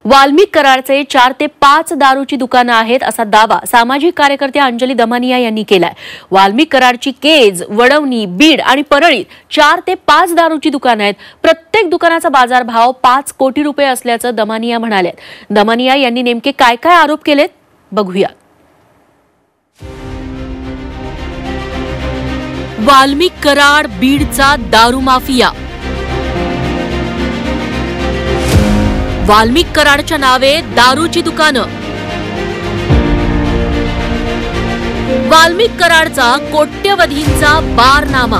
वाल्मिक कराडचे 4 ते 5 दारूची दुकानं आहेत असा दावा सामाजिक कार्यकर्त्या अंजली दमानिया यांनी केलाय। वाल्मिक कराडची केज, वडवणी, बीड आणि परळीत 4 ते 5 दारूची दुकानं आहेत। प्रत्येक दुकानाचा बाजारभाव 5 कोटी रुपये असल्याचं दमानिया म्हणाल्यात। दमानिया यांनी नेमके काय काय आरोप केलेत बघूया। वाल्मिक कराड बीडचा दारू माफिया। वाल्मिक कराडच्या नावे दारूची दुकानं। वाल्मिक कराडचा कोट्यवधींचा बारनामा।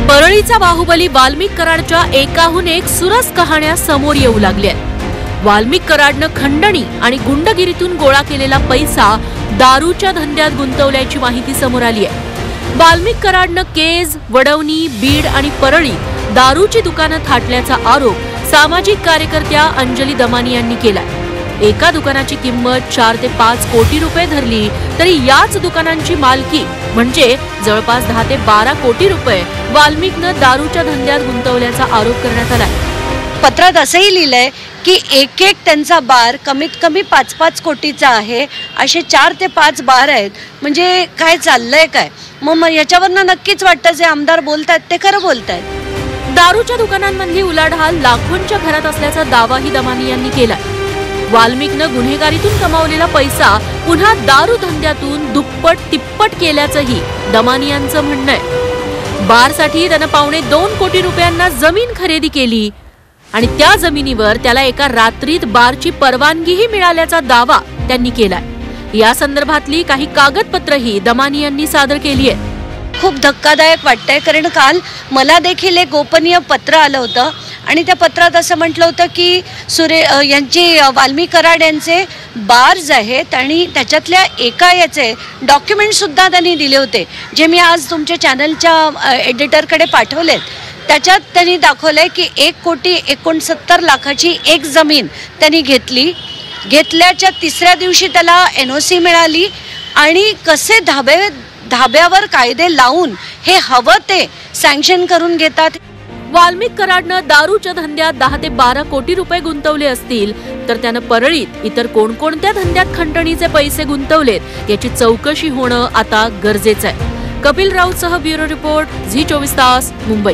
परळीचा बाहुबली वाल्मिक कराडच्या एकाहून एक सुरस कहाण्या समोर येऊ लागल्यात। वाल्मिक कराडनं खंडणी आणि गुंडगिरीतून गोळा केलेला पैसा दारूच्या धंद्यात गुंतवल्याची माहिती समोर आली आहे। वाल्मिक कराडनं केज, वडवणी, बीड आणि परळी दारूची दुकानं थाटल्याचा आरोप सामाजिक कार्यकर्त्या अंजली दमानिया यांनी केलाय। एका दुकानाची किंमत 4 ते 5 कोटी रुपये धरली तरी याच दुकानांची मालकी म्हणजे जवळपास 10 ते 12 कोटी रुपये वाल्मिकनं दारूच्या धंद्यात गुंतवल्याचा आरोप करण्यात आलाय। पत्रात असंही लिहिलंय की एक त्यांचा बार कमीत कमी 5-5 कोटीचा आहे। असे 4 ते 5 बार आहेत। म्हणजे काय चाललंय काय? मग याच्यावरनं नक्कीच वाटतं जे आमदार बोलतायत ते खरं बोलतायत। दारूच्या दुकानांमधली उलाढाल लाखोंच्या घरात असल्याचा दावाही दमानिया यांनी केलाय। वाल्मिकनं गुन्हेगारीतून कमावलेला पैसा पुन्हा दारू धंद्यातून दुप्पट तिप्पट केल्याचंही दमानियांचं म्हणणं आहे। बारसाठी त्यानं 2.25 कोटी रुपयांना जमीन खरेदी केली आणि त्या जमिनीवर त्याला एका रात्रीत बारची परवानगीही मिळाल्याचा दावा त्यांनी केलाय। या संदर्भातली काही कागदपत्रही दमानिया यांनी सादर केली आहेत। खूप धक्कादायक वाटतंय कारण काल मला देखील एक गोपनीय पत्र आलं होतं आणि त्या पत्रात असं म्हटलं होतं की यांची वाल्मिक कराड यांचे बार्स आहेत आणि त्याच्यातल्या एका याचे डॉक्युमेंट सुद्धा त्यांनी दिले होते जे मी आज तुमच्या चॅनलच्या एडिटरकडे पाठवलेत। त्याच्यात त्यांनी दाखवलंय की 1,69,00,000ची एक जमीन त्यांनी घेतल्याच्या तिसऱ्या दिवशी त्याला NOC मिळाली आणि कसे धाब्यावर कायदे लावून हे हवं ते सँक्शन करून घेतात। वाल्मिक कराडनं दारूच्या धंद्यात 10 ते 12 कोटी रुपये गुंतवले असतील तर त्यानं परळीत इतर कोणकोणत्या धंद्यात खंडणीचे पैसे गुंतवलेत याची चौकशी होणं आता गरजेचं आहे। कपिल राऊतसह ब्युरो रिपोर्ट झी 24 तास, मुंबई।